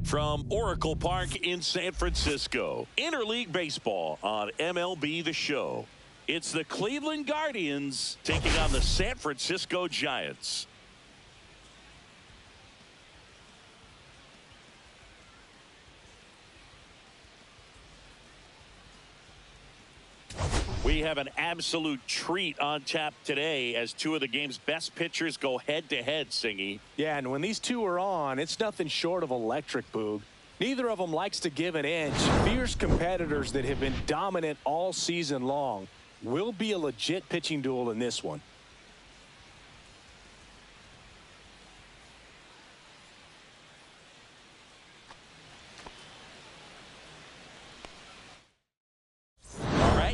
From Oracle Park in San Francisco, interleague baseball on MLB The Show. It's the Cleveland Guardians taking on the San Francisco Giants. We have an absolute treat on tap today as two of the game's best pitchers go head-to-head, Singy. Yeah, and when these two are on, it's nothing short of electric, Boog. Neither of them likes to give an inch. Fierce competitors that have been dominant all season long. Will be a legit pitching duel in this one.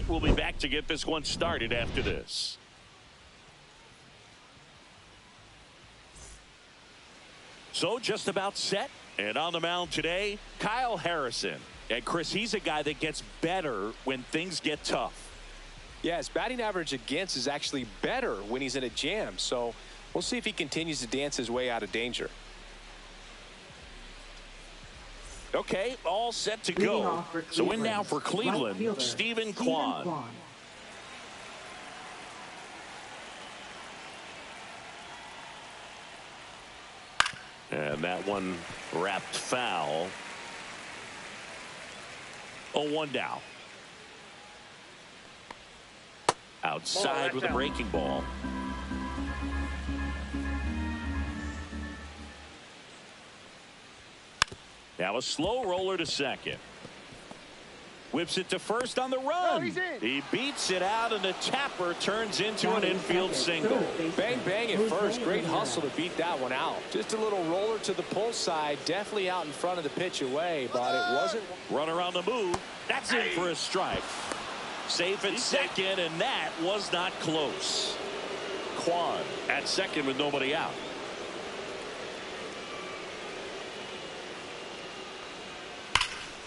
We'll be back to get this one started after this. So just about set. And on the mound today, Kyle Harrison. And Chris, he's a guy that gets better when things get tough. Yeah, his batting average against is actually better when he's in a jam. So we'll see if he continues to dance his way out of danger. Okay, all set to go. So in now for Cleveland, Stephen Kwan. And that one wrapped foul. 0-1 down. Outside with a breaking ball. Now a slow roller to second. Whips it to first on the run. He beats it out, and the tapper turns into an infield single. Bang, bang at first. Great hustle to beat that one out. Just a little roller to the pull side. Definitely out in front of the pitch away, but it wasn't. Runner on the move. That's in for a strike. Safe at second, and that was not close. Kwan at second with nobody out.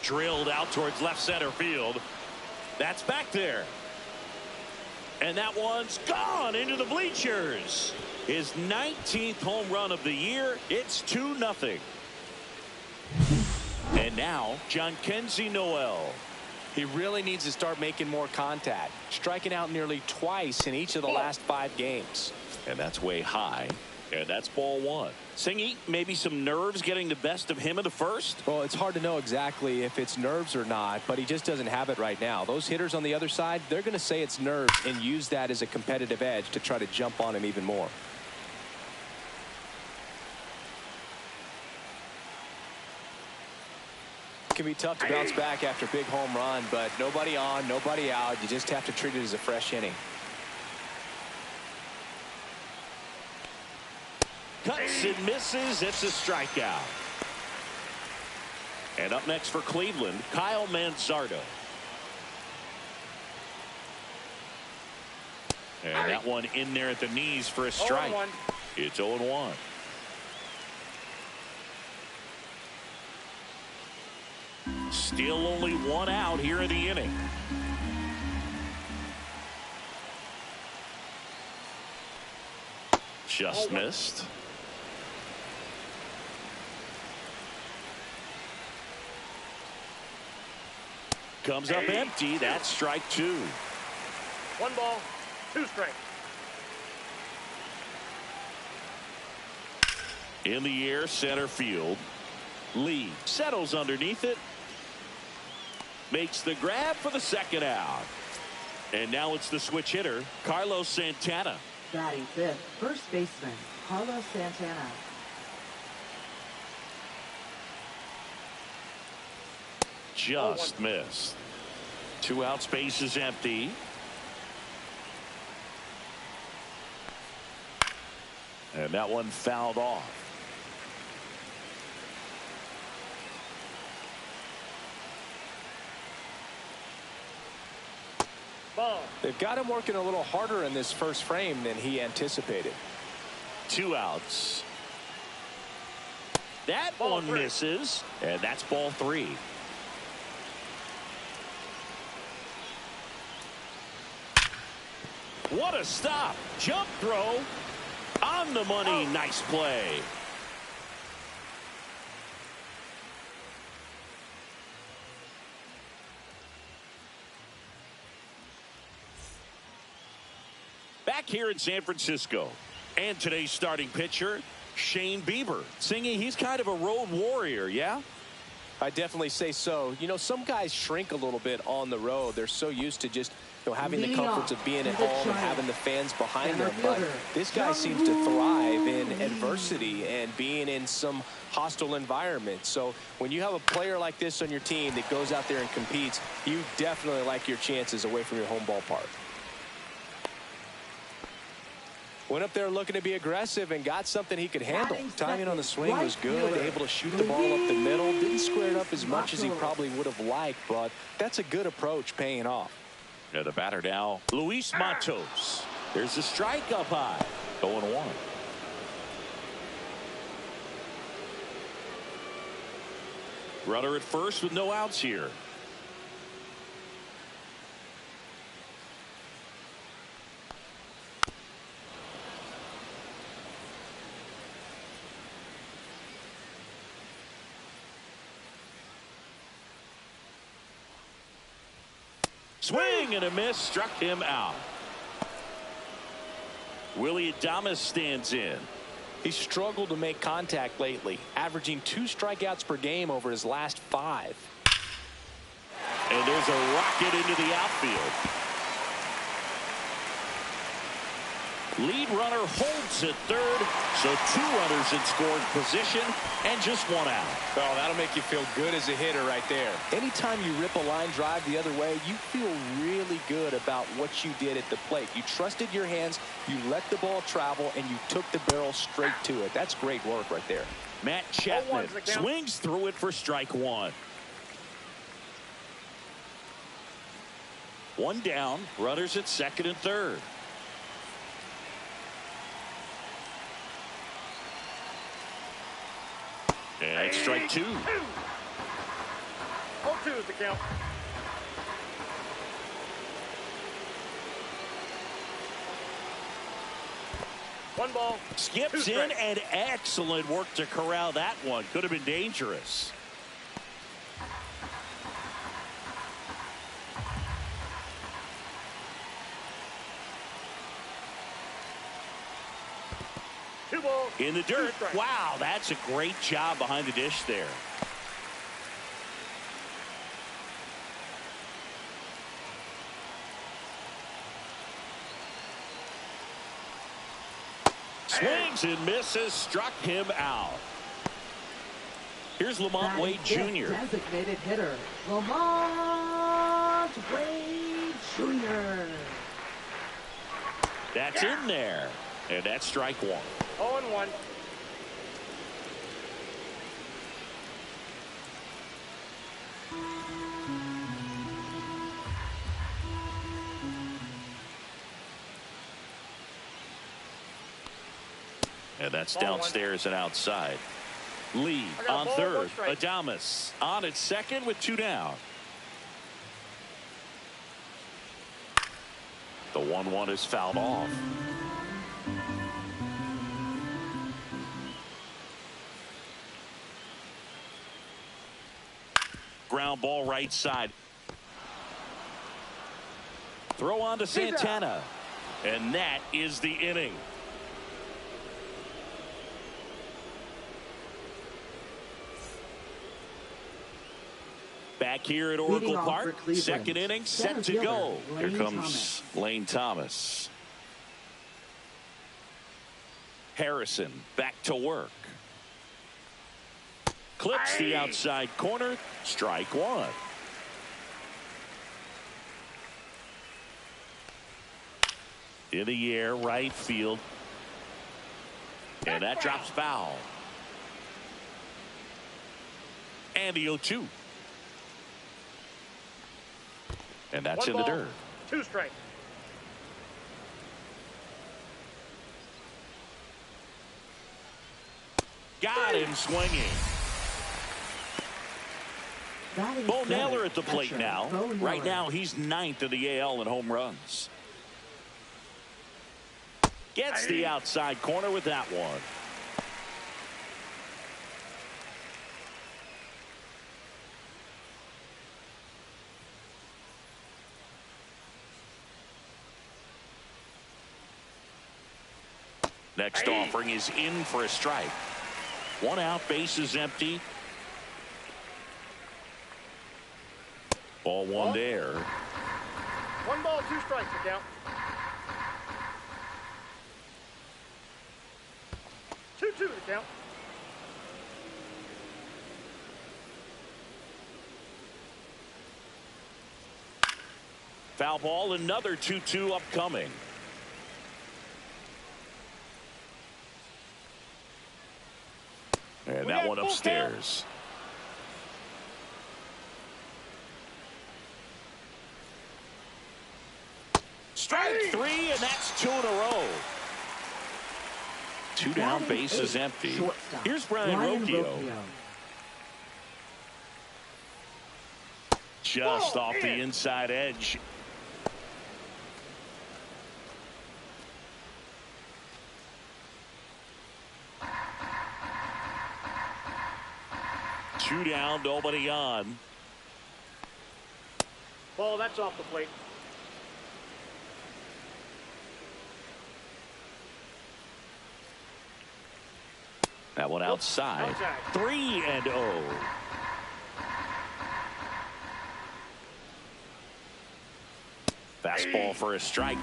Drilled out towards left center field. That's back there. And that one's gone into the bleachers. His 19th home run of the year. It's 2-0. And now, Jhonkensy Noel. He really needs to start making more contact. Striking out nearly twice in each of the last 5 games. And that's way high. And that's ball 1. Singy, maybe some nerves getting the best of him in the first? Well, it's hard to know exactly if it's nerves or not, but he just doesn't have it right now. Those hitters on the other side, they're going to say it's nerves and use that as a competitive edge to try to jump on him even more. It can be tough to bounce back after a big home run, but nobody on, nobody out. You just have to treat it as a fresh inning. Cuts and misses. It's a strikeout. And up next for Cleveland, Kyle Manzardo. And that one in there at the knees for a strike. 0-1. It's 0-1. Still only 1 out here in the inning. Just missed. Comes up empty. That's strike 2. 1 ball, 2 strikes. In the air, center field. Lee settles underneath it. Makes the grab for the second out. And now it's the switch hitter, Carlos Santana. Batting fifth, first baseman, Carlos Santana. Just missed. 2 outs, base is empty. And that one fouled off. Ball. They've got him working a little harder in this first frame than he anticipated. 2 outs. That Ball one 3. misses, and that's ball 3. What a stop. Jump throw. On the money. Nice play. back here in San Francisco. And today's starting pitcher, Shane Bieber. Singing, he's kind of a road warrior, yeah? I definitely say so. You know, some guys shrink a little bit on the road. They're so used to just, you know, having the comforts of being at home and having the fans behind them. But this guy seems to thrive in adversity and being in some hostile environment. So when you have a player like this on your team that goes out there and competes, you definitely like your chances away from your home ballpark. Went up there looking to be aggressive and got something he could handle. Timing on the swing was good. Able to shoot the ball up the middle. Didn't square it up as much as he probably would have liked, but that's a good approach paying off. Yeah, the batter now, Luis Matos. There's a strike up high. 0-1. Runner at first with no outs here. Swing and a miss, struck him out. Willie Adames stands in. He's struggled to make contact lately, averaging 2 strikeouts per game over his last 5. And there's a rocket into the outfield. Lead runner holds at third, so 2 runners in scoring position and just 1 out. Oh, that'll make you feel good as a hitter right there. Anytime you rip a line drive the other way, you feel really good about what you did at the plate. You trusted your hands, you let the ball travel, and you took the barrel straight to it. That's great work right there. Matt Chapman swings through it for strike 1. 1 down, runners at second and third. And strike 2. 0-2 is the count. One ball. Skips in, and excellent work to corral that one. Could have been dangerous. In the dirt. Wow, that's a great job behind the dish there. Swings and misses, struck him out. Here's Lamont Wade Jr. Designated hitter, Lamont Wade Jr. That's in there. And that's strike 1. 0-1. And that's downstairs and outside. Lee on third. Adames on at second with 2 down. The 1-1 is fouled off. Ground ball right side. Throw on to Santana. And that is the inning. Back here at Oracle Park. Second inning set to go. Here comes Lane Thomas. Harrison back to work. Clips the outside corner. Strike 1. In the air, right field. And that drops foul. And the 0-2. And that's in the dirt. 2 strikes. Got him swinging. Bo Naylor at the plate now. Right now, he's 9th in the AL in home runs. Gets the outside corner with that one. Next offering is in for a strike. 1 out, base is empty. Ball 1 there. 1 ball, 2 strikes, the count. 2-2 the count. Foul ball, another 2-2 upcoming. And that one upstairs. Strike 3, and that's 2 in a row. 2 down, base is empty. Here's Brian Rocchio. Just off the inside edge. Two down, nobody on. Ball, that's off the plate. That one outside. 3-0. Fastball for a strike.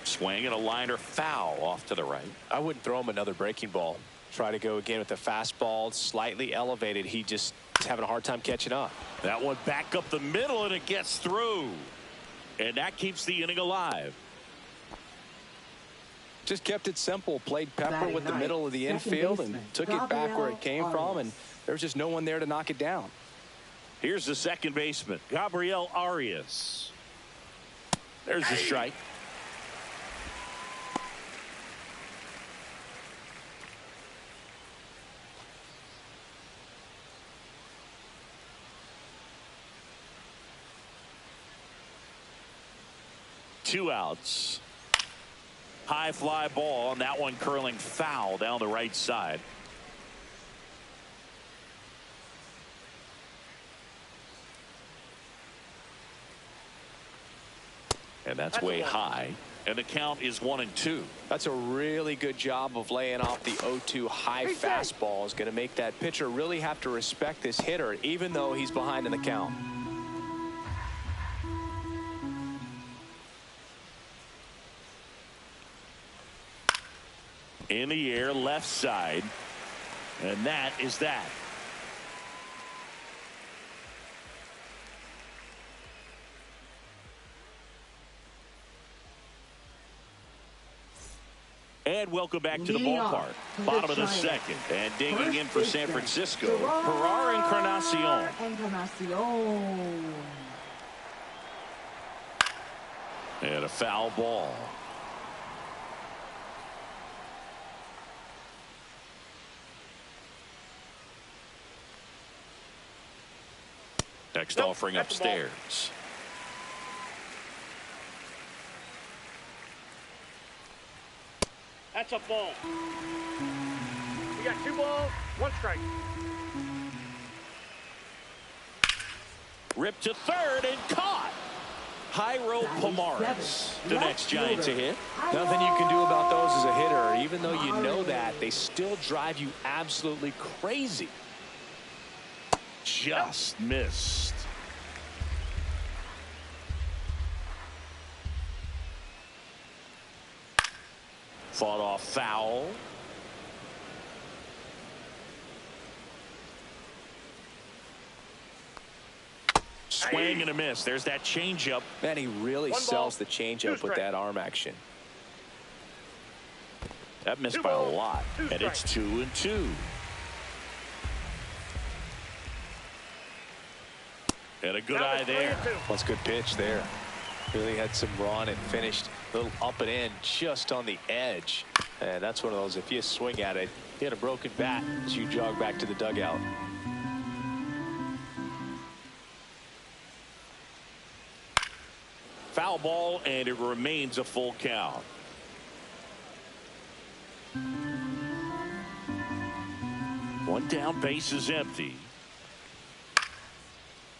Swing and a liner foul off to the right. I wouldn't throw him another breaking ball. Try to go again with the fastball, slightly elevated. He just is having a hard time catching up. That one back up the middle, and it gets through. And that keeps the inning alive. Just kept it simple. Played Pepper with the middle of the infield and took it back where it came from, and there was just no one there to knock it down. Here's the second baseman, Gabriel Arias. There's the strike. Two outs. High fly ball, and that one curling foul down the right side. And that's way high. And the count is 1-2. That's a really good job of laying off the 0-2 high fastball. Is going to make that pitcher really have to respect this hitter, even though he's behind in the count. In the air, left side. And that is that. And welcome back to the ballpark. Bottom of the second. And digging in for San Francisco, Ferrar Encarnacion. And a foul ball. Next offering upstairs. That's a ball. We got 2 balls, 1 strike. Ripped to third and caught. Jairo Pomares, the next Giant to hit. Nothing you can do about those as a hitter. Even though you know that, they still drive you absolutely crazy. Just missed. Fought off foul. Swing and a miss. There's that changeup. Man, he really sells the changeup with that arm action. That missed by a lot. And it's 2-2. And a good eye there. That's a good pitch there. Really had some run and finished a little up and in just on the edge. And that's one of those, if you swing at it, you had a broken bat as you jog back to the dugout. Foul ball, and it remains a full count. One down, base is empty.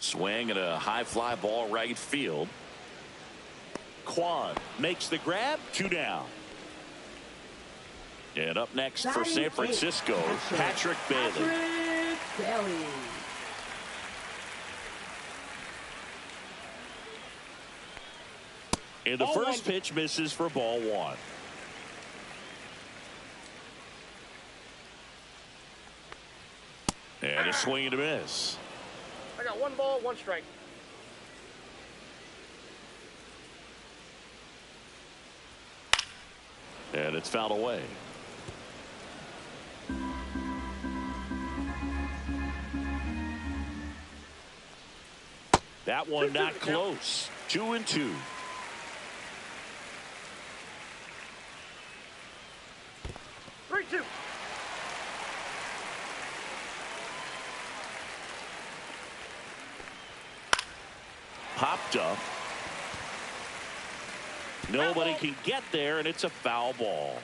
Swing at a high fly ball right field. Kwan makes the grab. 2 down. And up next for San Francisco, Patrick Bailey. And the first pitch misses for ball 1. And a swing and a miss. I got 1 ball, 1 strike. And it's fouled away. That one not close. 2-2. Popped up. Nobody can get there, and it's a foul ball.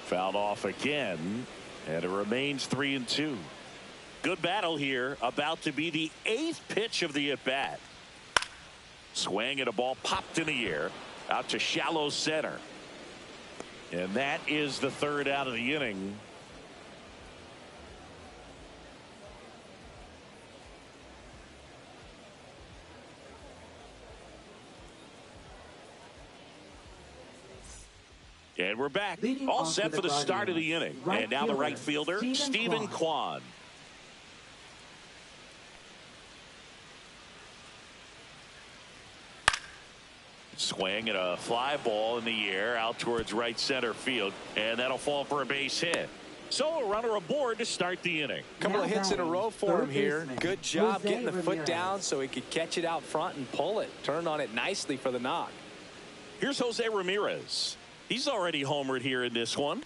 Fouled off again, and it remains 3-2. Good battle here. About to be the 8th pitch of the at-bat. Swing and a ball popped in the air out to shallow center. And that is the 3rd out of the inning. And we're back. All set for the start of the inning. And now the right fielder, Stephen Kwan. Swing and a fly ball in the air out towards right center field. And that'll fall for a base hit. So a runner aboard to start the inning. Couple of hits in a row for him here. Good job getting the foot down so he could catch it out front and pull it. Turned on it nicely for the knock. Here's Jose Ramirez. He's already homered here in this one.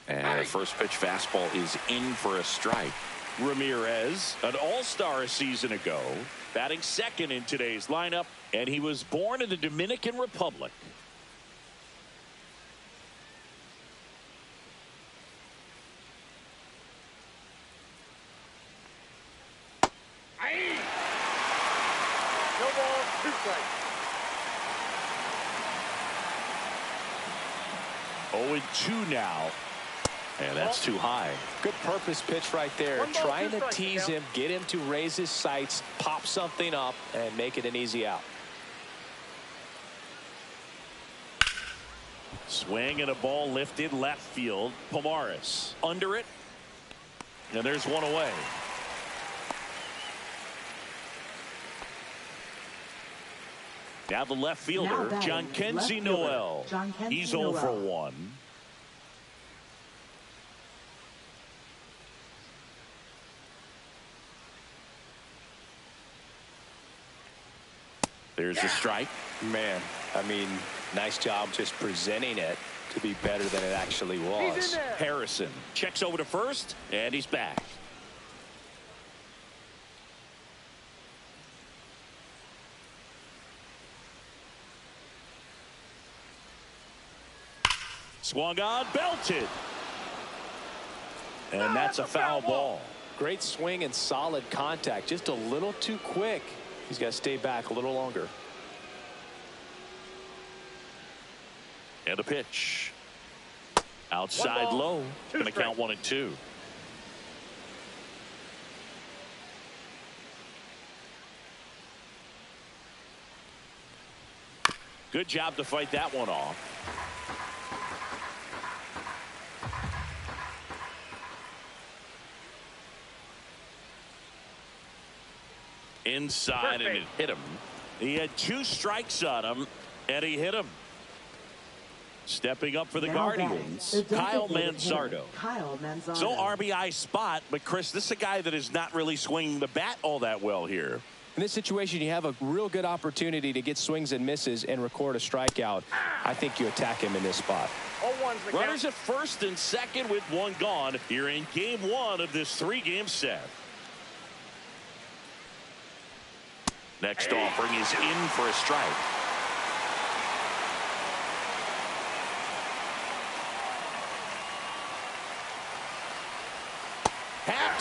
And the first pitch fastball is in for a strike. Ramirez, an all-star a season ago, batting second in today's lineup, and he was born in the Dominican Republic. No ball, 2 strikes. 0-2 now. And that's too high. Good purpose pitch right there. 1 ball, Trying 2 to strikes, tease him, get him to raise his sights, pop something up, and make it an easy out. Swing and a ball lifted left field. Pomares under it. And there's one away. Now the left fielder, John Kenzie Noel. He's 0 for 1. There's a strike. Man, I mean, nice job just presenting it to be better than it actually was. Harrison checks over to first, and he's back. Swung on, belted. And that's a foul ball. Great swing and solid contact. Just a little too quick. He's got to stay back a little longer. And a pitch. Outside low. Going to count 1-2. Good job to fight that one off. Inside, and it hit him. He had 2 strikes on him, and he hit him. Stepping up for the Guardians, Kyle Manzardo. So RBI spot, but Chris, this is a guy that is not really swinging the bat all that well here. In this situation, you have a real good opportunity to get swings and misses and record a strikeout. I think you attack him in this spot. Runners at first and second with 1 gone here in game 1 of this 3-game set. Next offering is in for a strike.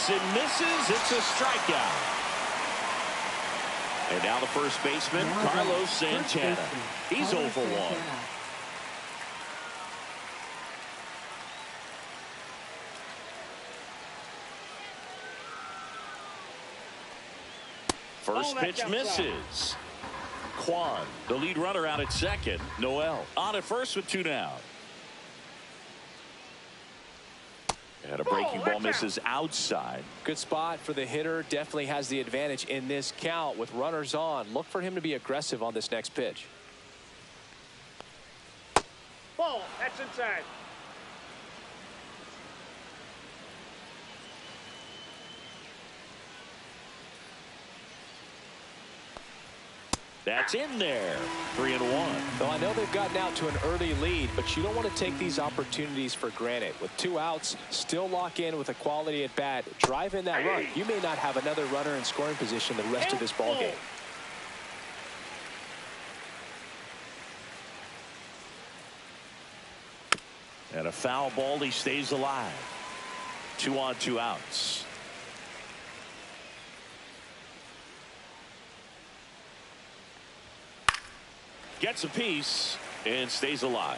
swings and misses. It's a strikeout. And now the first baseman, Carlos Santana. He's 0 for 1. First pitch misses. Kwan, the lead runner, out at second. Noel on at first with 2 down. And a breaking ball misses outside. Good spot for the hitter. Definitely has the advantage in this count with runners on. Look for him to be aggressive on this next pitch. Ball, that's inside. That's in there. 3-1. Well, I know they've gotten out to an early lead, but you don't want to take these opportunities for granted. With 2 outs, still lock in with a quality at bat. Drive in that run. You may not have another runner in scoring position the rest of this ball game. And a foul ball. He stays alive. 2 on, 2 outs. Gets a piece and stays alive.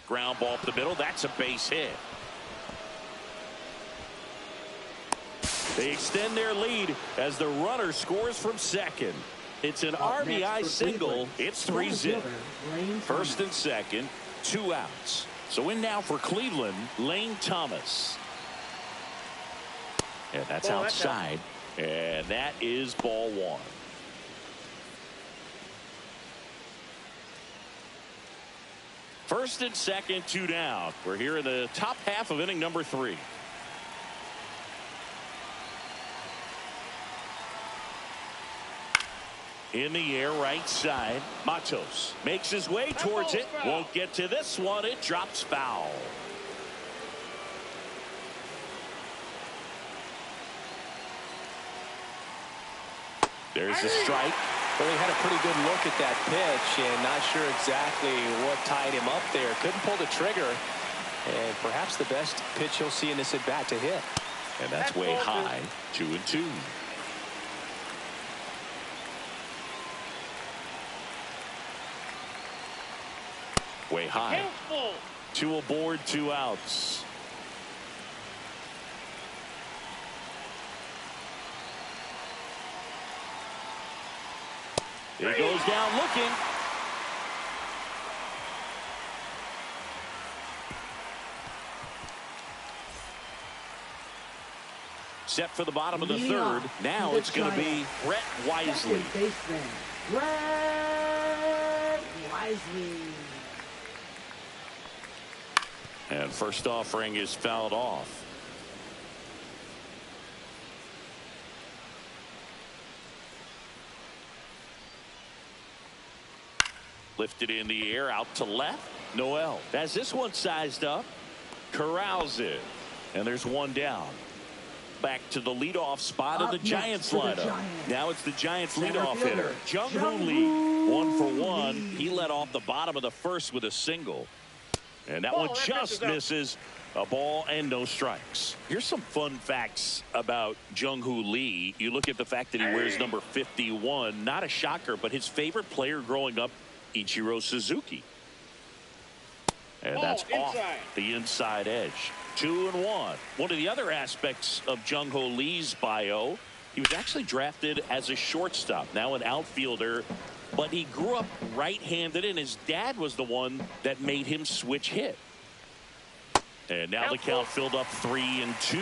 Ground ball up the middle. That's a base hit. They extend their lead as the runner scores from second. It's an RBI single. It's 3-0. First and second. 2 outs. So in now for Cleveland, Lane Thomas. And that's outside. And that is ball 1. First and second, 2 down. We're here in the top half of inning number 3. In the air, right side. Matos makes his way towards it. Won't get to this one. It drops foul. There's the strike. Well, he had a pretty good look at that pitch and not sure exactly what tied him up there. Couldn't pull the trigger. And perhaps the best pitch he'll see in this at bat to hit. And that's way high. 2-2. Way high. 2 aboard, 2 outs. He goes down looking. Set for the bottom of the third. Now it's going to be Brett Wisely. Brett Wisely. And first offering is fouled off. Lifted in the air, out to left. Noel has this one sized up. Corrals it. And there's 1 down. Back to the leadoff spot of the Giants lineup. Now it's the Giants leadoff hitter, Jung-Hoo Lee. 1 for 1. He led off the bottom of the first with a single. And that one just misses. A ball and no strikes. Here's some fun facts about Jung-Hoo Lee. You look at the fact that he wears number 51. Not a shocker, but his favorite player growing up, Ichiro Suzuki. And that's off the inside edge. 2-1. One of the other aspects of Jung-Hoo Lee's bio, he was actually drafted as a shortstop, now an outfielder. But he grew up right-handed, and his dad was the one that made him switch hit. And now the count filled up 3-2.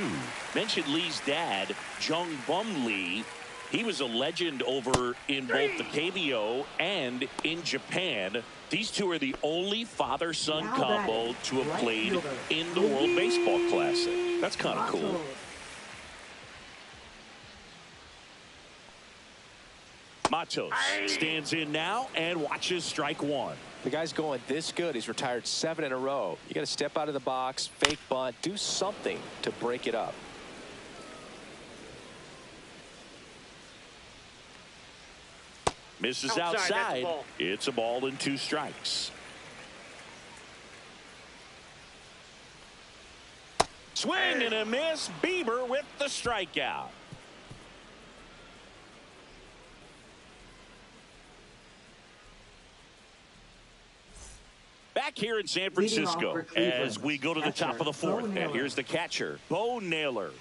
Mentioned Lee's dad, Jung Bum Lee. He was a legend over in both the KBO and in Japan. These two are the only father-son combo to have played in the World Baseball Classic. That's kind of cool. Matos stands in now and watches strike 1. The guy's going this good. He's retired 7 in a row. You got to step out of the box, fake bunt, do something to break it up. Misses Outside, that's a outside. ball. It's a ball and 2 strikes. Swing and a miss. Bieber with the strikeout. Back here in San Francisco as we go to the top of the 4th. And here's the catcher, Bo Naylor.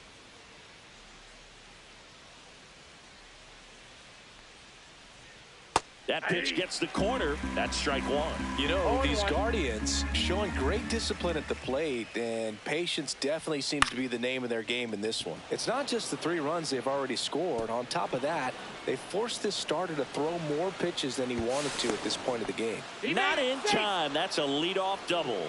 That pitch gets the corner. That's strike 1. You know, these Guardians showing great discipline at the plate, and patience definitely seems to be the name of their game in this one. It's not just the 3 runs they've already scored. On top of that, they forced this starter to throw more pitches than he wanted to at this point of the game. Not in time. That's a leadoff double.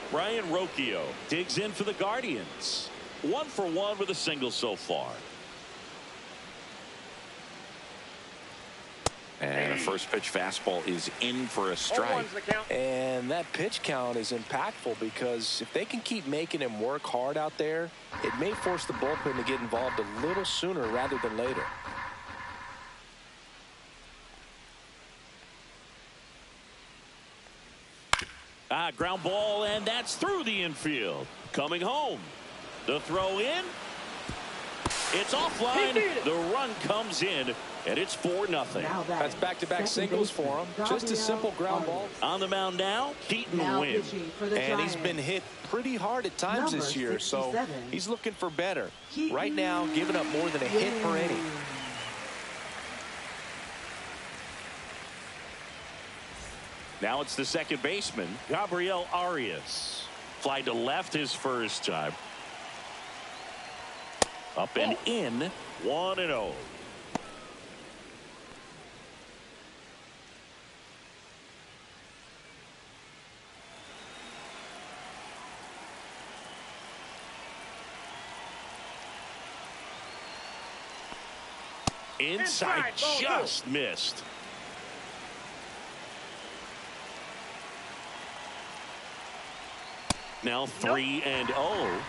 Brian Rocchio digs in for the Guardians. 1 for 1 with a single so far. And a first pitch fastball is in for a strike. And that pitch count is impactful because if they can keep making him work hard out there, it may force the bullpen to get involved a little sooner rather than later. Ground ball, and that's through the infield. Coming home. The throw in. It's offline. The run comes in, and it's 4-0. That's back-to-back singles for him. Just a simple ground ball. On the mound now, Keaton Wynn. And he's been hit pretty hard at times this year, so he's looking for better. Right now, giving up more than a hit per inning. Now it's the second baseman, Gabriel Arias. Fly to left his first time. Up and in, 1-0. Inside, just missed. Now 3-0.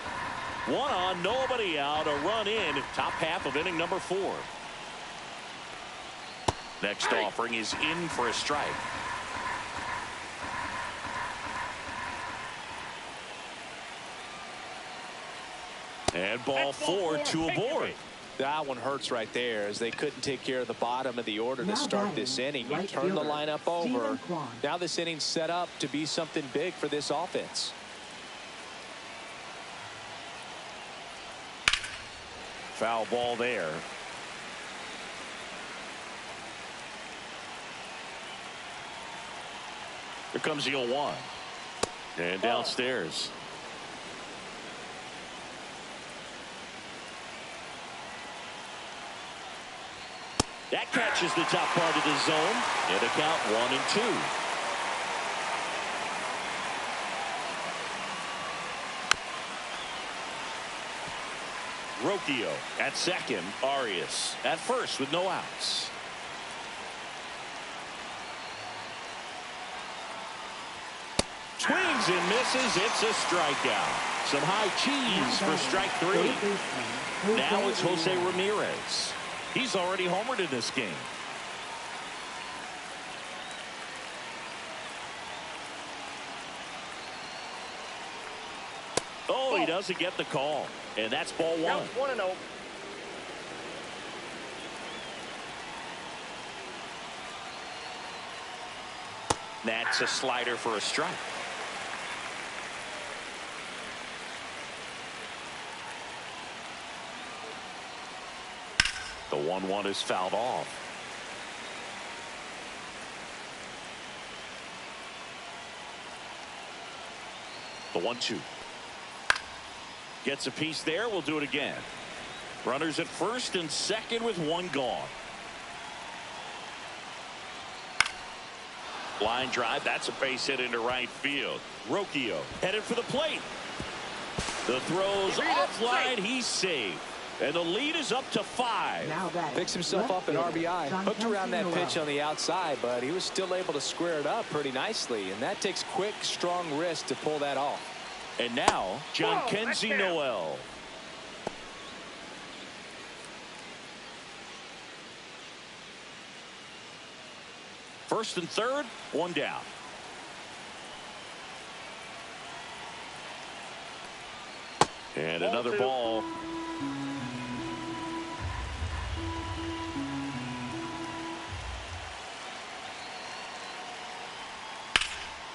1 on, nobody out, a run in, top half of inning number 4. Next offering is in for a strike. And ball 4, 2 aboard. That one hurts right there as they couldn't take care of the bottom of the order to start this inning. You turn the lineup over. Now this inning's set up to be something big for this offense. Foul ball there. Here comes the 0-1. And downstairs. That catches the top part of the zone. And a count 1-2. Rocchio at second. Arias at first with no outs. Swings and misses. It's a strikeout. Some high cheese for strike 3. Now it's Jose Ramirez. He's already homered in this game. Oh, he doesn't get the call. And that's ball 1. 1-0. That's a slider for a strike. The 1-1 is fouled off. The 1-2. Gets a piece there. We'll do it again. Runners at first and second with 1 gone. Line drive. That's a base hit into right field. Rocchio headed for the plate. The throw's offline. He's saved. And the lead is up to 5. Picks himself up an RBI. Hooked around that pitch on the outside, but he was still able to square it up pretty nicely. And that takes quick, strong wrist to pull that off. And now, John Kenzie Noel. First and third, one down. And another ball.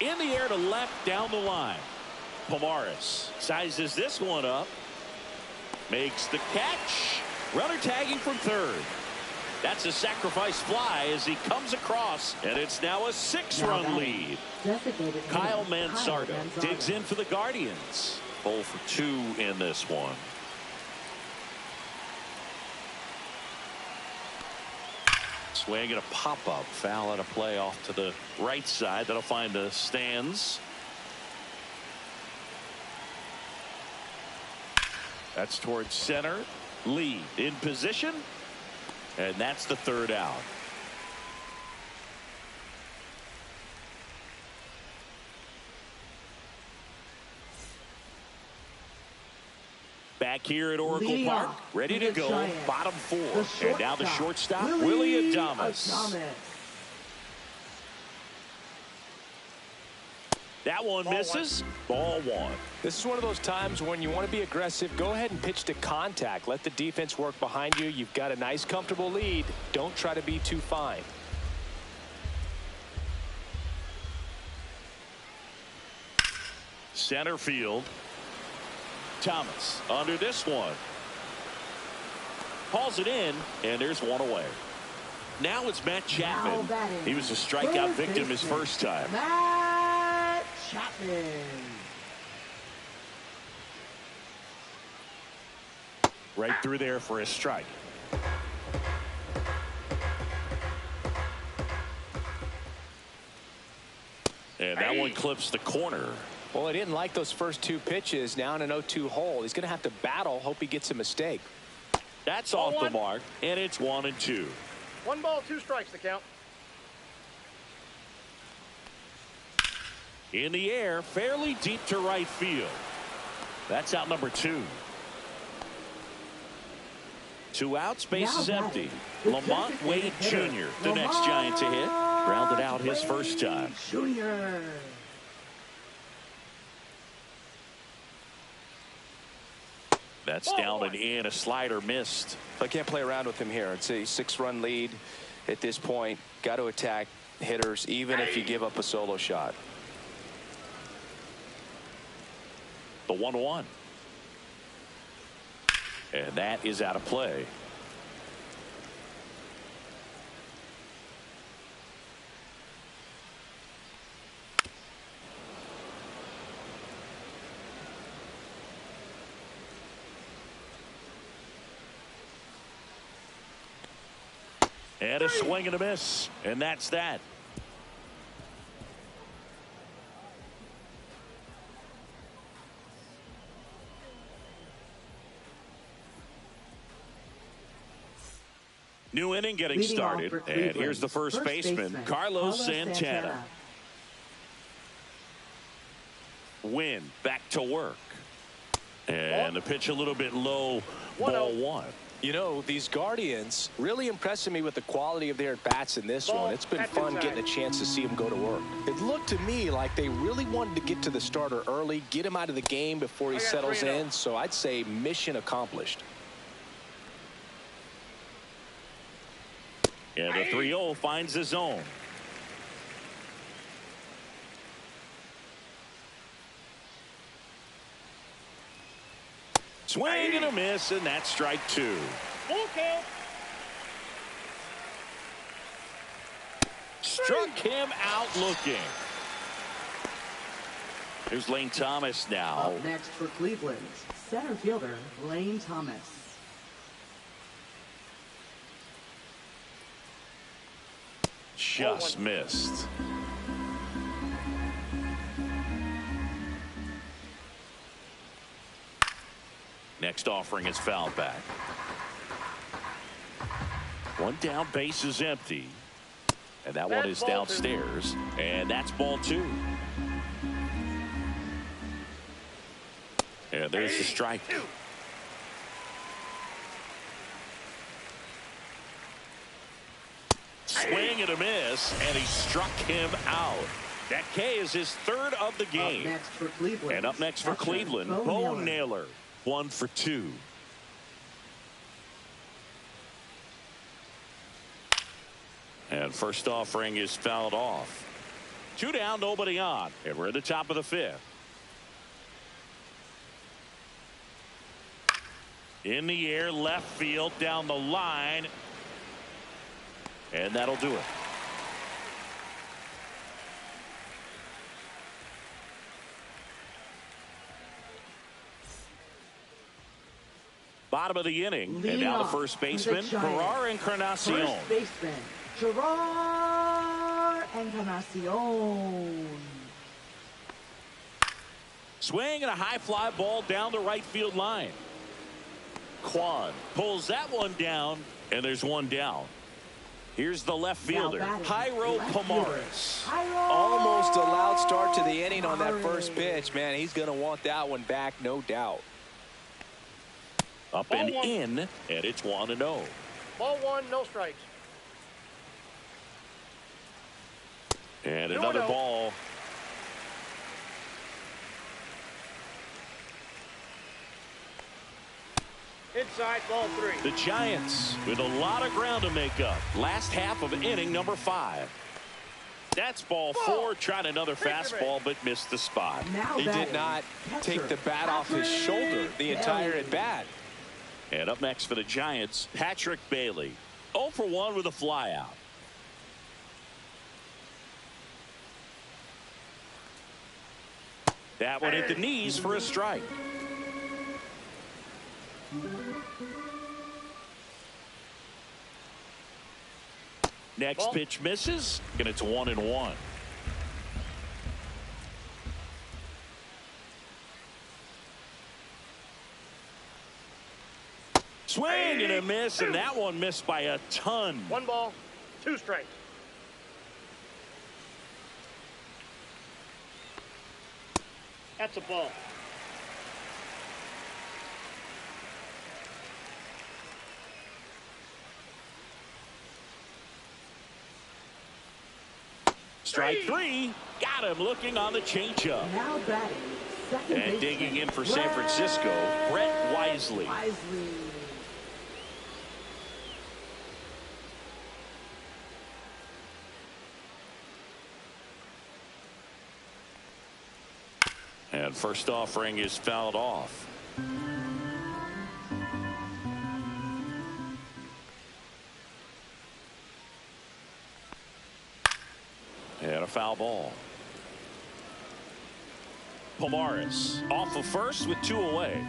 In the air to left down the line. Pomaris sizes this one up. Makes the catch. Runner tagging from third. That's a sacrifice fly as he comes across, and it's now a 6-run lead. Kyle Mansardo digs in for the Guardians. 0 for 2 in this one. Swing and a pop-up. Foul out of play off to the right side. That'll find the stands. That's towards center. Lee in position. And that's the third out. Back here at Oracle Park, ready to go. Bottom 4. And now the shortstop, Willie Adames. That one misses. Ball 1. This is one of those times when you want to be aggressive. Go ahead and pitch to contact. Let the defense work behind you. You've got a nice, comfortable lead. Don't try to be too fine. Center field. Thomas under this one. Hauls it in, and there's one away. Now it's Matt Chapman. He was a strikeout victim his first time. Matt Chapman. Right through there for a strike. And that one clips the corner. Well, he didn't like those first 2 pitches. Now in an 0-2 hole. He's going to have to battle. Hope he gets a mistake. That's off the mark, and it's 1-2. 1 ball, 2 strikes to count. In the air, fairly deep to right field. That's out number 2. 2 outs, base is empty. Lamont Wade Jr., the next Giant to hit. Grounded out his first time. Jr. That's down and in. A slider missed. I can't play around with him here. It's a 6-run lead at this point. Got to attack hitters, even if you give up a solo shot. The 1-1. And that is out of play. And a swing and a miss. And that's that. New inning getting started. And here's the first baseman, Carlos Santana. Win back to work. And the pitch a little bit low. Ball 1. You know, these Guardians really impressing me with the quality of their at-bats in this one. It's been fun getting a chance to see them go to work. It looked to me like they really wanted to get to the starter early, get him out of the game before he settles in. So I'd say mission accomplished. And the 3-0 finds the zone. Swing and a miss, and that's strike 2. Struck him out looking. Here's Lane Thomas now. Up next for Cleveland, center fielder Lane Thomas. Just missed. Next offering is fouled back. One down, base is empty. And that one is downstairs. And that's ball 2. And there's the strike. Swing and a miss, and he struck him out. That K is his third of the game. Next for Cleveland. And up next for Cleveland, Bo Naylor. 1 for 2. And first offering is fouled off. 2 down, nobody on. And we're at the top of the 5th. In the air, left field, down the line. And that'll do it. Bottom of the inning. Leading and now the off first baseman, Gerard Encarnacion. First baseman, Gerard Encarnacion. Swing and a high fly ball down the right field line. Kwan pulls that one down, and there's one down. Here's the left fielder, Jairo Pomares. Almost a loud start to the inning on that first pitch, man. He's going to want that one back, no doubt. Up and in, and it's 1-0. Ball 1, no strikes. And another ball. Inside, ball 3. The Giants with a lot of ground to make up. Last half of inning number 5. That's ball 4. Tried another fastball, but missed the spot. He did not take the bat off his shoulder the entire at bat. And up next for the Giants, Patrick Bailey. 0 for 1 with a flyout. That one hit the knees for a strike. Next pitch misses, and it's 1-1. Swing and a miss, and that one missed by a ton. 1 ball, 2 strikes. That's a ball. Strike 3. Got him looking on the changeup. Now batting, second And digging in for San Francisco, Brett Wisely. And first offering is fouled off. And a foul ball. Pomares off of first with 2 away.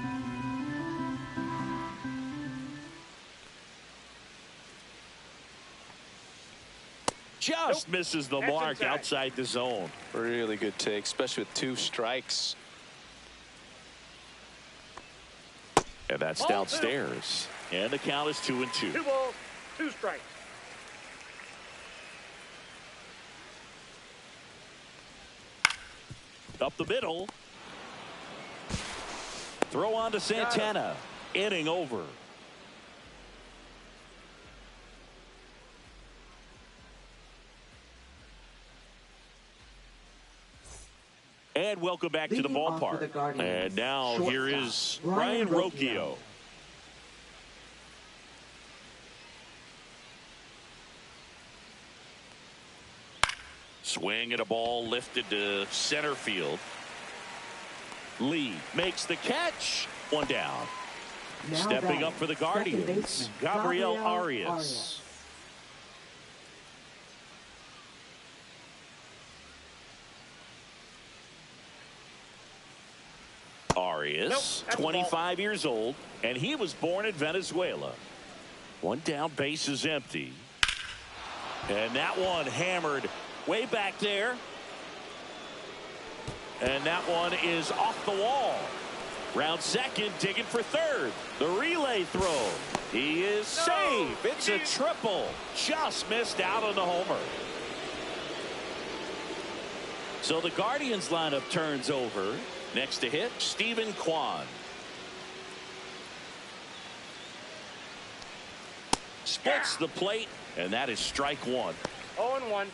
Just misses the mark outside the zone. Really good take, especially with 2 strikes. And that's downstairs. And the count is 2-2. 2 balls, 2 strikes. Up the middle. Throw on to Santana. Inning over. And welcome back to the ballpark. And now here is Ryan Rocchio. Swing at a ball lifted to center field. Lee makes the catch. 1 down. Now Stepping up for the Guardians, Gabriel Arias. Arias, 25 years old, and he was born in Venezuela. 1 down, base is empty. And that one hammered way back there. And that one is off the wall. Round second, digging for third. The relay throw. He is safe. It's a triple. Just missed out on the homer. So the Guardians lineup turns over. Next to hit, Stephen Kwan. Splits the plate And that is strike one. 0-1.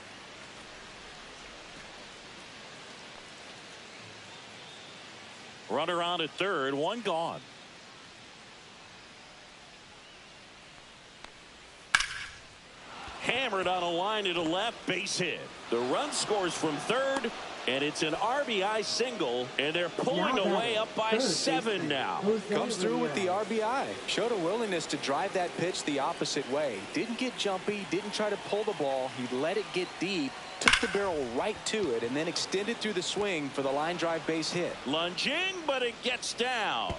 Runner on at third, one gone. Hammered on a line to the left, base hit. The run scores from third, and it's an RBI single, and they're pulling away up by 7 now. Comes through with the RBI. Showed a willingness to drive that pitch the opposite way. Didn't get jumpy, didn't try to pull the ball. He let it get deep, took the barrel right to it, and then extended through the swing for the line drive base hit. Lunging, but it gets down.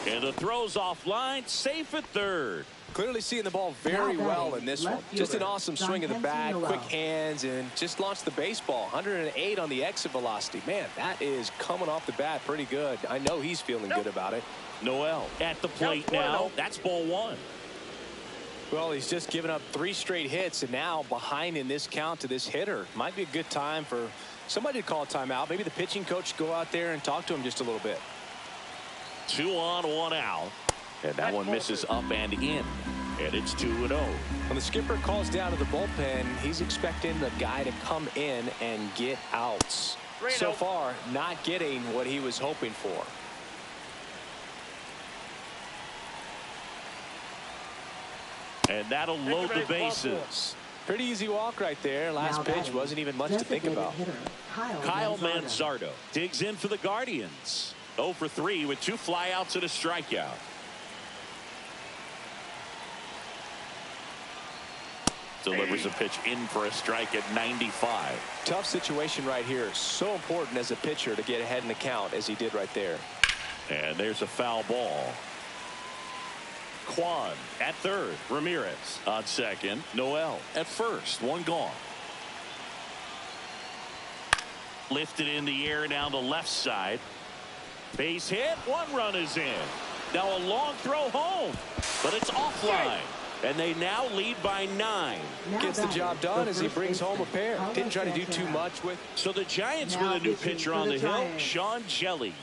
And the throw's offline, safe at third. Clearly seeing the ball very well in this one. Just an awesome swing of the bat, quick hands, and just launched the baseball. 108 on the exit velocity. Man, that is coming off the bat pretty good. I know he's feeling good about it. Noel at the plate now. That's ball one. Well, he's just given up 3 straight hits, and now behind in this count to this hitter. Might be a good time for somebody to call a timeout. Maybe the pitching coach go out there and talk to him just a little bit. 2 on, 1 out. And that one misses up and in. And it's 2-0. When the skipper calls down to the bullpen, he's expecting the guy to come in and get outs. So far, not getting what he was hoping for. And that'll load the bases. Pretty easy walk right there. Last pitch wasn't even much to think about. Kyle Manzardo digs in for the Guardians. 0 for 3 with 2 flyouts and a strikeout. Delivers a pitch in for a strike at 95. Tough situation right here. So important as a pitcher to get ahead in the count as he did right there. And there's a foul ball. Kwan at third. Ramirez on second. Noel at first. 1 gone. Lifted in the air down the left side. Base hit. 1 run is in. Now a long throw home, but it's offline. And they now lead by 9. Gets the job done as he brings home a pair. Didn't try to do too much with. So the Giants with a new pitcher on the hill, Sean Jelly.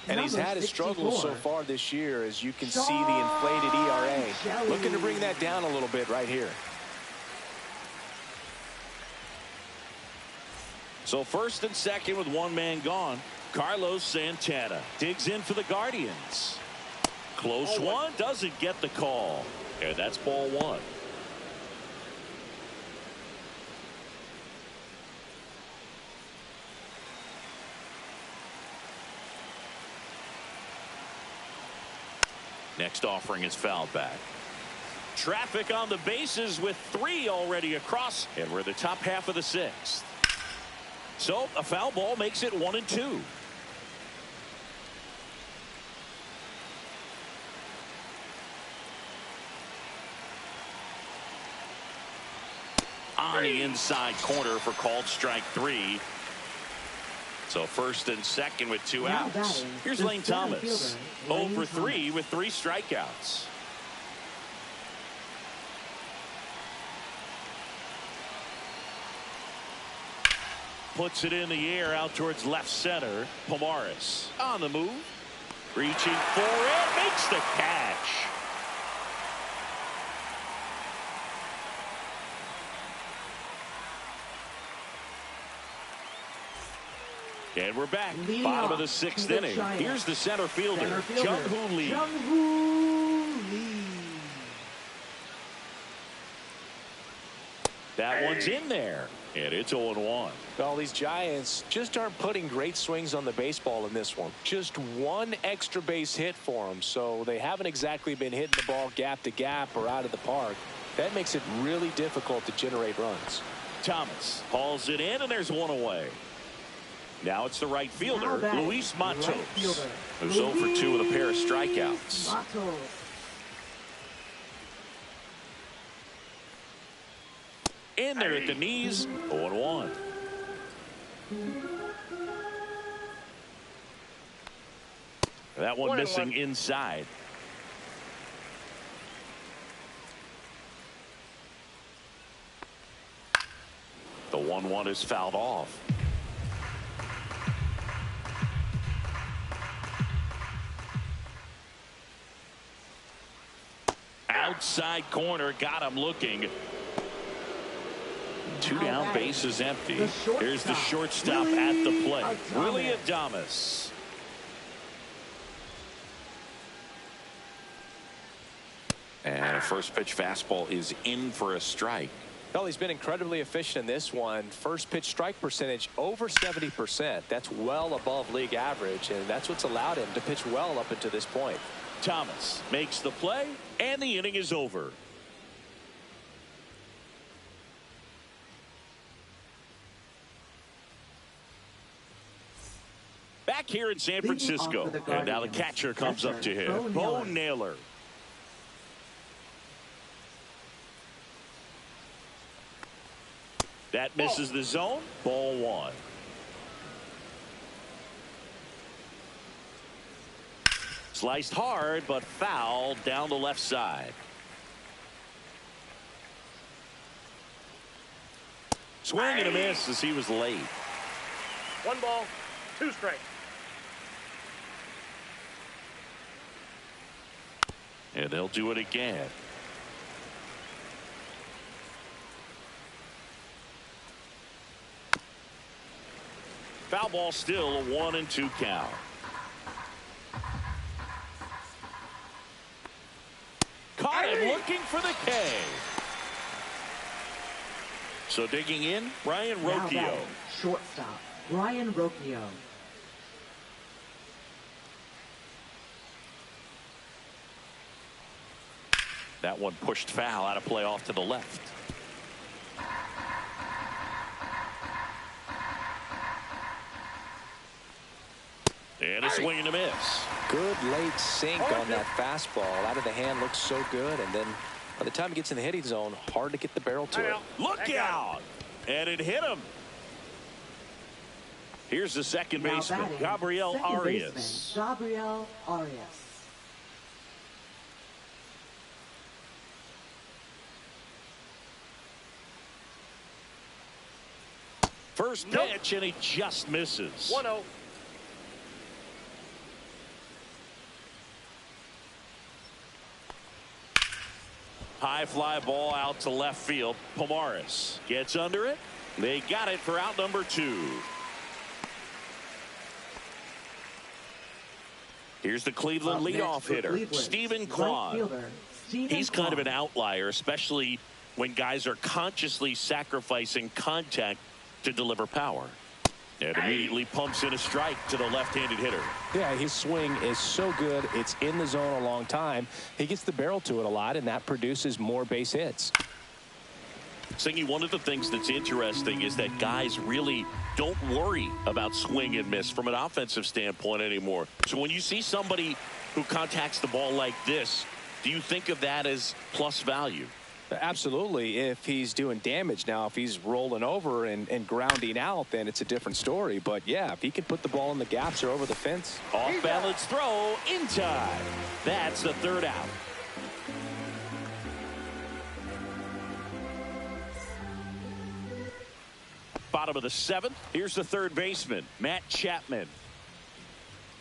And he's had his struggles so far this year, as you can see the inflated ERA. Looking to bring that down a little bit right here. So first and second with 1 man gone. Carlos Santana digs in for the Guardians. Close one, doesn't get the call. And that's ball 1. Next offering is fouled back. Traffic on the bases with 3 already across, and we're the top half of the 6th. So a foul ball makes it 1-2. On the inside corner for called strike 3. So first and second with 2 outs. Here's Lane Thomas. 0 for 3 with 3 strikeouts. Puts it in the air out towards left center. Pomares on the move. Reaching for it. Makes the catch. And we're back. Bottom of the 6th inning. Here's the center fielder, Jung-Hoo Lee. That one's in there. And it's 0-1. Well, these Giants just aren't putting great swings on the baseball in this one. Just 1 extra base hit for them. So they haven't exactly been hitting the ball gap to gap or out of the park. That makes it really difficult to generate runs. Thomas hauls it in, and there's 1 away. Now it's the right fielder, Luis Matos, who's 0 for 2 with a pair of strikeouts. In there at the knees, 0-1. That one missing inside. The 1-1 is fouled off. Outside corner, got him looking. 2 down, bases empty. Here's the shortstop Willie at the plate. Adames. Willie Adames. And a first pitch fastball is in for a strike. Well, he's been incredibly efficient in this one. First pitch strike percentage over 70%. That's well above league average, and that's what's allowed him to pitch well up until this point. Thomas makes the play, and the inning is over. Back here in San Francisco, and now the catcher comes up to him, Bo Naylor. That misses the zone. Ball 1. Sliced hard, but foul down the left side. Swing and a miss as he was late. 1 ball, 2 strikes. And they'll do it again. Foul ball, still a 1-2 count. Caught him looking for the K. So digging in, Ryan Rocchio. Shortstop, Ryan Rocchio. That one pushed foul out of play off to the left. And a swing and a miss. Good late sink on that fastball. Out of the hand, looks so good, and then by the time it gets in the hitting zone, hard to get the barrel to it. Look out! And it hit him. Here's the second baseman, Gabriel Arias. Gabriel Arias. First pitch, and he just misses. 1-0. High fly ball out to left field. Pomares gets under it. They got it for out number 2. Here's the Cleveland leadoff hitter, Stephen Kwan. He's kind of an outlier, especially when guys are consciously sacrificing contact to deliver power. And immediately pumps in a strike to the left-handed hitter. Yeah, his swing is so good. It's in the zone a long time. He gets the barrel to it a lot, and that produces more base hits. Singy, one of the things that's interesting is that guys really don't worry about swing and miss from an offensive standpoint anymore. So when you see somebody who contacts the ball like this, do you think of that as plus value? Absolutely, if he's doing damage. Now, if he's rolling over and grounding out, then it's a different story. But, yeah, if he can put the ball in the gaps or over the fence. Off-balance throw in time. That's the third out. Bottom of the 7th. Here's the third baseman, Matt Chapman.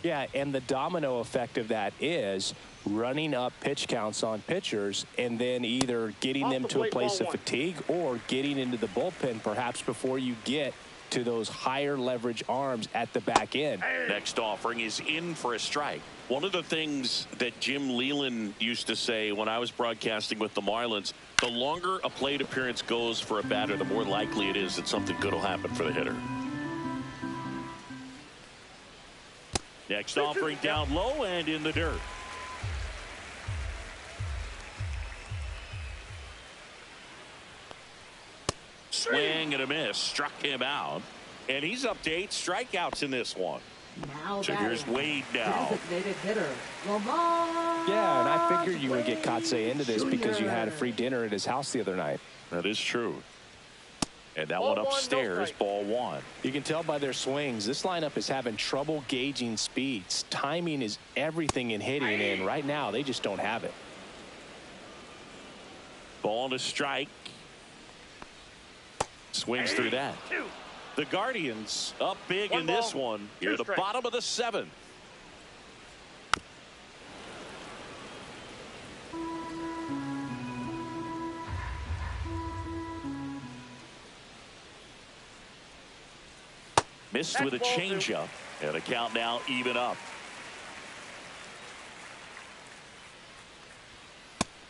Yeah, and the domino effect of that is running up pitch counts on pitchers and then either getting them to a place of fatigue or getting into the bullpen perhaps before you get to those higher leverage arms at the back end. Next offering is in for a strike. One of the things that Jim Leyland used to say when I was broadcasting with the Marlins, the longer a plate appearance goes for a batter, the more likely it is that something good will happen for the hitter. Next offering down low and in the dirt. Swing and a miss, struck him out, and he's up to 8 strikeouts in this one. Now so here's Wade now. Designated hitter, Lamar. Yeah, and I figured you would get Kotsay into this because you had a free dinner at his house the other night. That is true. And that one upstairs, ball 1. You can tell by their swings, this lineup is having trouble gauging speeds. Timing is everything in hitting, and right now they just don't have it. Ball to strike. Swings through that. The Guardians up big in this one. Here, the bottom of the 7th. Missed with a Fastball, changeup. And a count now even up.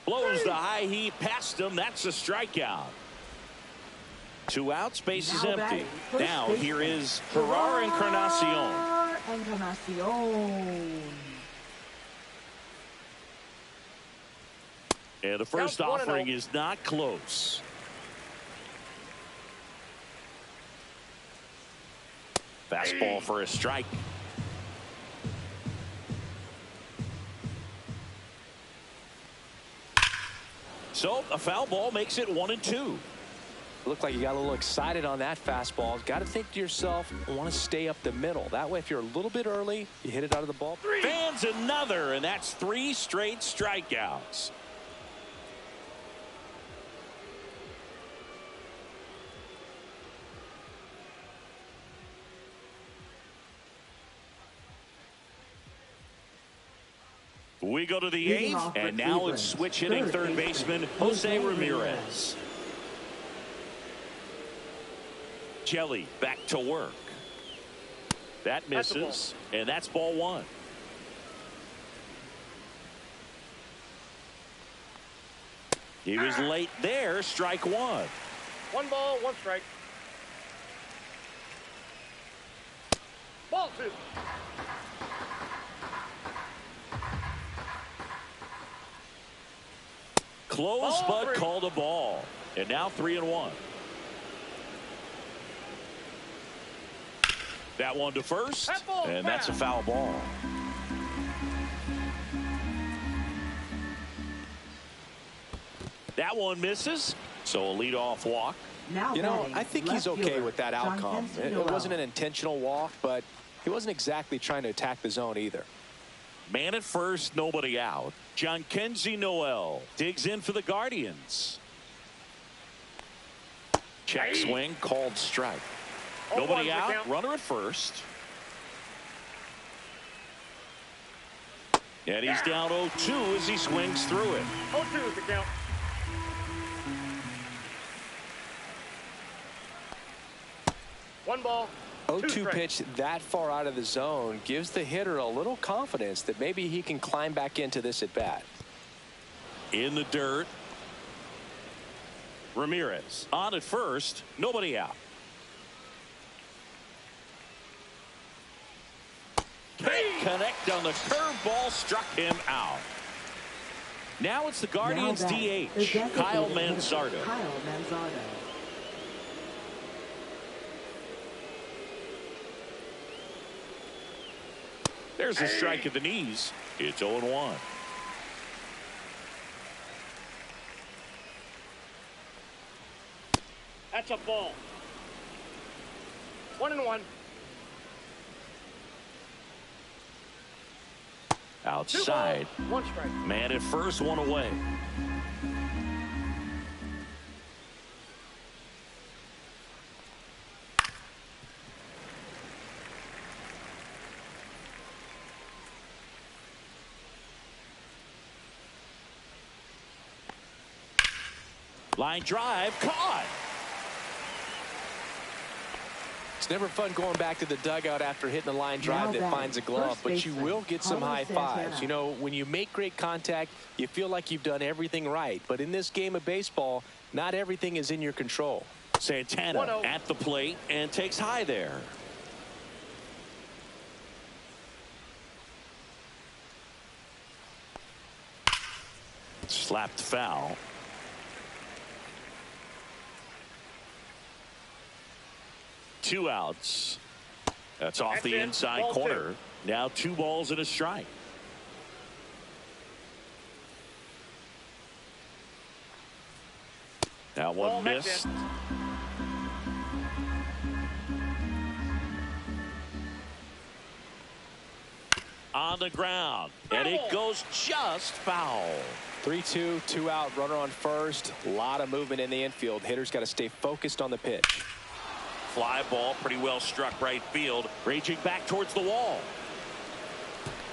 Blows the high heat past him. That's a strikeout. 2 outs, base is Now empty. batting, first Now baseman, here is Gerard Encarnacion. Encarnacion. And the first Counts 1-0. offering is not close. Fastball for a strike. So a foul ball makes it 1-2. Looked like you got a little excited on that fastball. Got to think to yourself, I want to stay up the middle. That way, if you're a little bit early, you hit it out of the ball. Fans another, and that's 3 straight strikeouts. We go to the Leading 8th, off for and now Cleveland, it's switch hitting third baseman Jose Ramirez. Jelly back to work. That That's a ball. misses, and that's ball 1. He was late there, strike 1. 1 ball, 1 strike. Ball 2. Close, Ball but 3. called a ball. And now 3-1. That one to first, That ball's and that's a foul. foul ball. That one misses, so a leadoff walk. Now You know, batting, I think he's left okay fielder, with that John outcome. Kenson It Noel. wasn't an intentional walk, but he wasn't exactly trying to attack the zone either. Man at first, nobody out. John Kenzie Noel digs in for the Guardians. Check swing, called strike. Oh, Nobody 1's the out, count. runner at first. And he's down 0-2 as he swings through it. 0-2 is the count. One ball. 2 0-2 strikes. pitch that far out of the zone gives the hitter a little confidence that maybe he can climb back into this at bat. In the dirt. Ramirez on at first, nobody out. Can't connect on the curveball, struck him out. Now it's the Guardians Now batting, the DH, designated Kyle hitter, Manzardo. Kyle Manzardo. There's a strike at the knees. It's 0-1. That's a ball. 1-1. Outside. 2 balls, 1 strike. Man at first, one away. Line drive, caught. It's never fun going back to the dugout after hitting a line drive Now that batting, finds a glove, first but you baseman, will get some high Carlos fives. Santana. You know, when you make great contact, you feel like you've done everything right. But in this game of baseball, not everything is in your control. Santana 1-0. at the plate and takes high there. Slapped foul. Two outs. That's off That's the in. inside Ball corner. Now 2 balls and a strike. That one Ball, that's missed. in. On the ground. And it goes just foul. 3-2, 2 out, runner on first. A lot of movement in the infield. Hitter's got to stay focused on the pitch. Fly ball pretty well struck right field. Raging back towards the wall.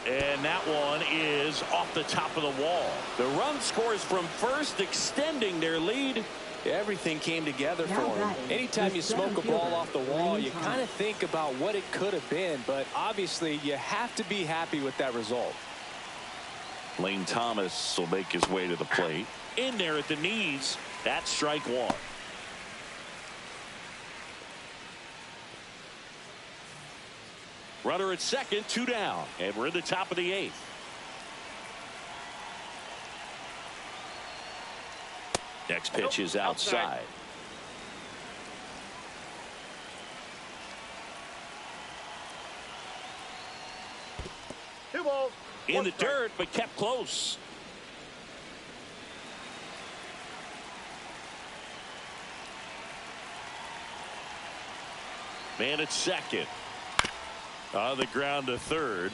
And that one is off the top of the wall. The run scores from first, extending their lead. Everything came together for him. Anytime you smoke a ball off the wall, you kind of think about what it could have been, but obviously you have to be happy with that result. Lane Thomas will make his way to the plate. In there at the knees. That's strike one. Runner at second, 2 down, and we're in the top of the 8th. Next pitch is outside. Two balls. In the dirt, but kept close. Man at second. On the ground to third.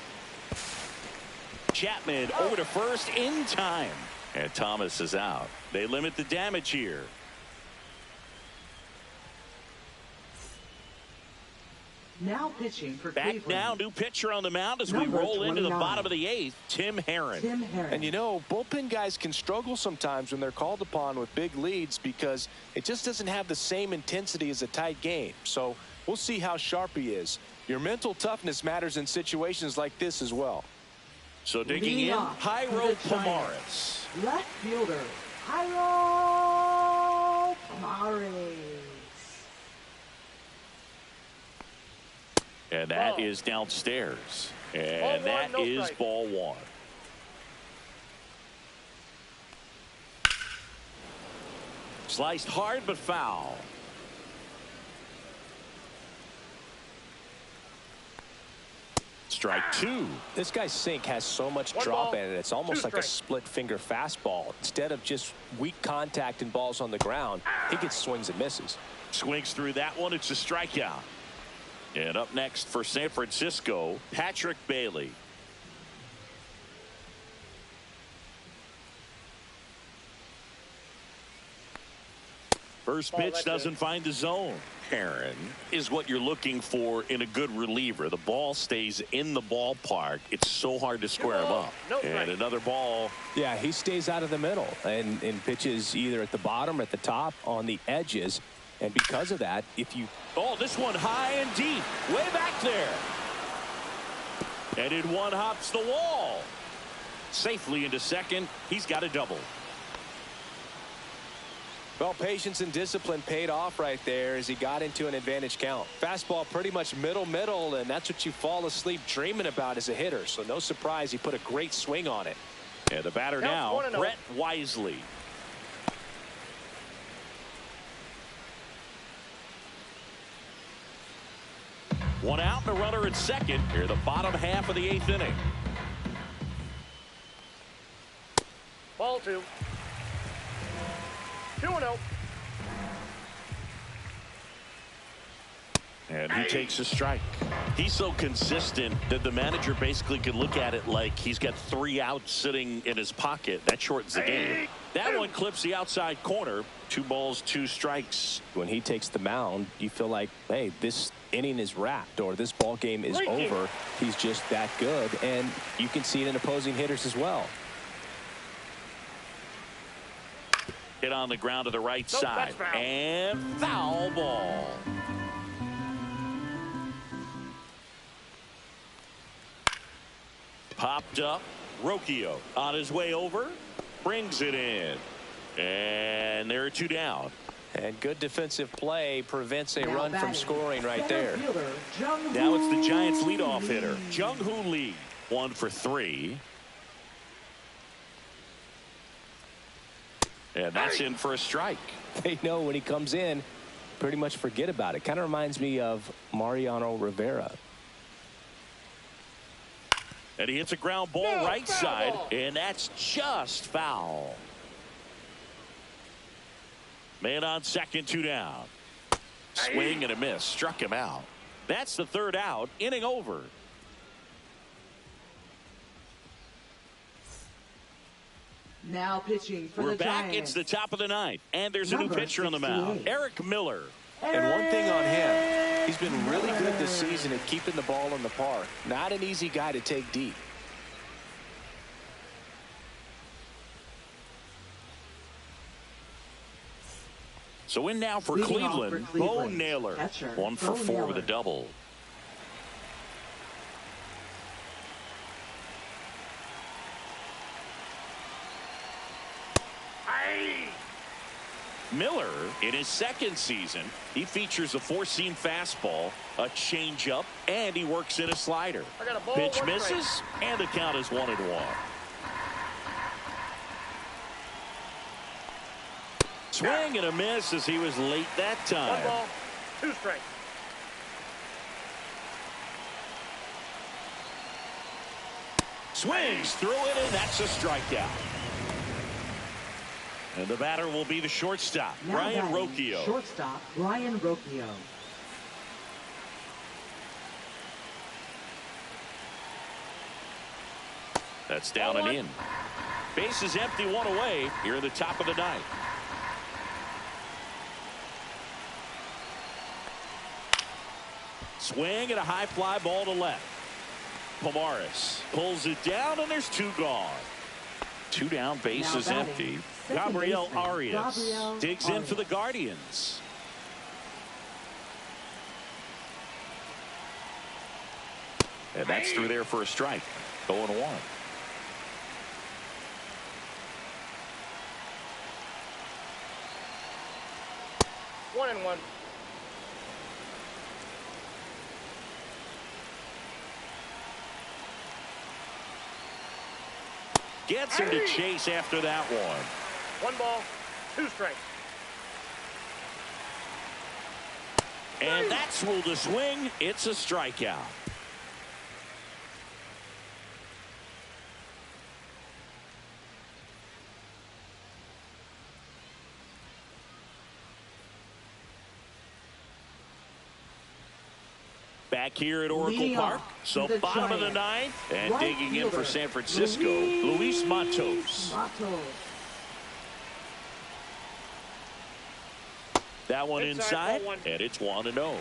Chapman over to first in time. And Thomas is out. They limit the damage here. Now pitching for Back Cleveland. now, new pitcher on the mound as we Number roll into the 29. bottom of the 8th, Tim Herron. Tim Herron. And you know, bullpen guys can struggle sometimes when they're called upon with big leads because it just doesn't have the same intensity as a tight game. So we'll see how sharp he is. Your mental toughness matters in situations like this as well. So digging Lead in, off for Jairo the Giants. Pomares. Left fielder, Jairo Pomares. And that Ball. is downstairs. Ball And one, that no is strike. ball one. Sliced hard but foul. Strike two. This guy's sink has so much One drop ball, in it. It's almost two like a strikes. split finger fastball. Instead of just weak contact and balls on the ground, he gets swings and misses. Swings through that one. It's a strikeout. And up next for San Francisco, Patrick Bailey. First Ball, pitch that's doesn't it. find the zone. Herron is what you're looking for in a good reliever. The ball stays in the ballpark. It's so hard to square him up. No And strike. another ball. Yeah, he stays out of the middle and pitches either at the bottom or at the top on the edges. And because of that, if you Oh, this one high and deep. Way back there. And in one hops the wall. Safely into second. He's got a double. Well, patience and discipline paid off right there as he got into an advantage count. Fastball pretty much middle, and that's what you fall asleep dreaming about as a hitter. So no surprise he put a great swing on it. And the batter Counts now, 1-0. Brett Wisely. One out and a runner at second. Here the bottom half of the 8th inning. Ball two. 2-0. And he takes a strike. He's so consistent that the manager basically can look at it like he's got 3 outs sitting in his pocket. That shortens the game. That one clips the outside corner. 2 balls, 2 strikes. When he takes the mound, you feel like, hey, this inning is wrapped or this ball game is Breaking. over. He's just that good, and you can see it in opposing hitters as well. Hit on the ground to the right Nope, side. that's foul. And foul ball. Popped up. Rocchio on his way over. Brings it in. And there are 2 down. And good defensive play prevents a Now run from batting, scoring right center there. fielder, Jung Now it's the Hoo Giants leadoff Lee. hitter, Jung Hoo Lee. 1 for 3. And that's in for a strike. They know when he comes in, pretty much forget about it. Kind of reminds me of Mariano Rivera. And he hits a ground ball No, right foul side. ball. And that's just foul. Man on second, 2 down. Swing and a miss. Struck him out. That's the 3rd out. Inning over. Now pitching for We're the back. Giants. It's the top of the 9th. And there's a new Number pitcher on the mound. 68. Eric Miller. And one thing on him, he's been really good this season at keeping the ball in the park. Not an easy guy to take deep. So in now for Leading off Cleveland, for Bo Cleveland, Naylor. catcher, 1 for Bo 4 with a Naylor. double. Miller, in his second season, he features a four-seam fastball, a changeup, and he works in a slider. I got a ball, Pitch one misses, strike. and the count is 1-1. Swing and a miss as he was late that 1 time. ball, 2 strikes. Swings through it, and that's a strikeout. And the batter will be the shortstop, Now Ryan batting, Rocchio. Shortstop, Ryan Rocchio. That's down and in. Base is empty, 1 away here in the top of the ninth. Swing and a high fly ball to left. Pomares pulls it down, and there's 2 gone. 2 down, base Now is batting, empty. second Gabriel baseman, Arias Gabriel digs in for the Arias. Guardians. And that's through there for a strike. 0-1. One and one. Gets him to chase after that one. 1 ball, 2 strikes. And that's ruled a swing. It's a strikeout. Back here at Oracle Leading Park. off So for the bottom of the Giants, ninth. And right digging in for fielder, San Francisco, Luis Matos. That one Inside, inside, ball 1. and it's 1-0.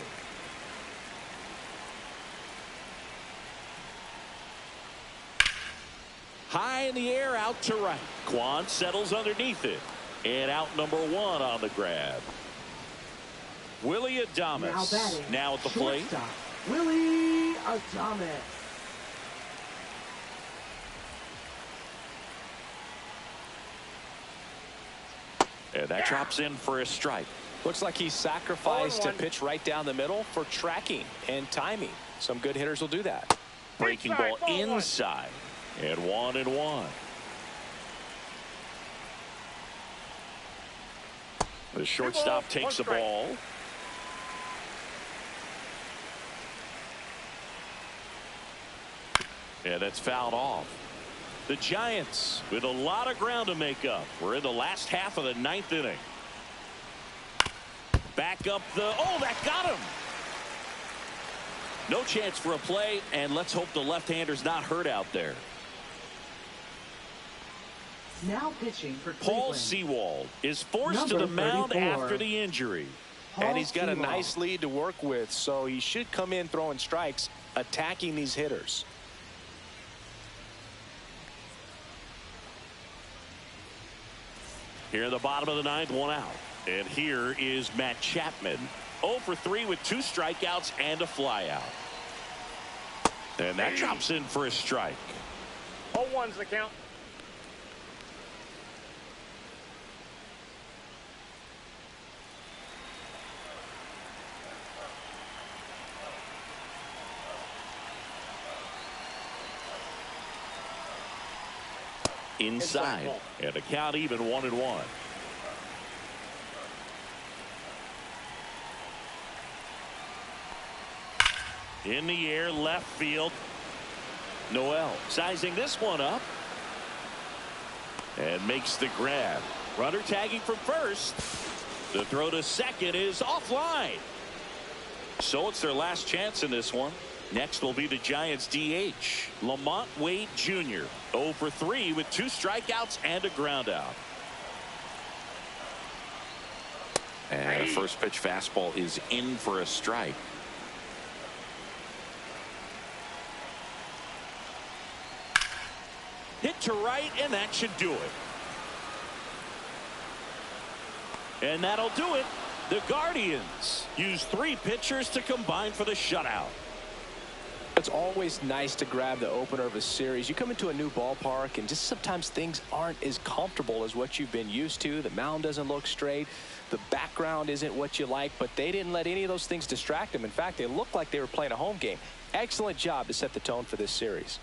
High in the air, out to right. Quan settles underneath it. And out number 1 on the grab. Willie Now Adames batting, now at the plate. shortstop, Willie Adames. And that drops in for a strike. Looks like he sacrificed a 0-1. pitch right down the middle for tracking and timing. Some good hitters will do that. Breaking Inside, ball ball 1. inside. And 1-1. The shortstop balls, takes the 1 strike. ball. Yeah, that's fouled off. The Giants with a lot of ground to make up. We're in the last half of the 9th inning. Back up the... Oh, that got him. No chance for a play, and let's hope the left-hander's not hurt out there. Now pitching for Paul Cleveland. Sewald is forced to Number the mound 34. after the injury. And he's got a Paul nice lead to work with, so he should come in throwing strikes, attacking these hitters. Here in the bottom of the 9th, 1 out. And here is Matt Chapman. 0 for 3 with 2 strikeouts and a flyout. And that drops in for a strike. 0-1's the count. Inside. ball. And the count even 1-1. In the air, left field. Noel sizing this one up. And makes the grab. Runner tagging from first. The throw to second is offline. So it's their last chance in this one. Next will be the Giants DH, Lamont Wade Jr. 0 for 3 with 2 strikeouts and a ground out. And a first pitch fastball is in for a strike. Hit to right, and that should do it. And that'll do it The Guardians use 3 pitchers to combine for the shutout. It's always nice to grab the opener of a series. You come into a new ballpark and just sometimes things aren't as comfortable as what you've been used to. The mound doesn't look straight. The background isn't what you like, but they didn't let any of those things distract them. In fact, they looked like they were playing a home game. Excellent job to set the tone for this series.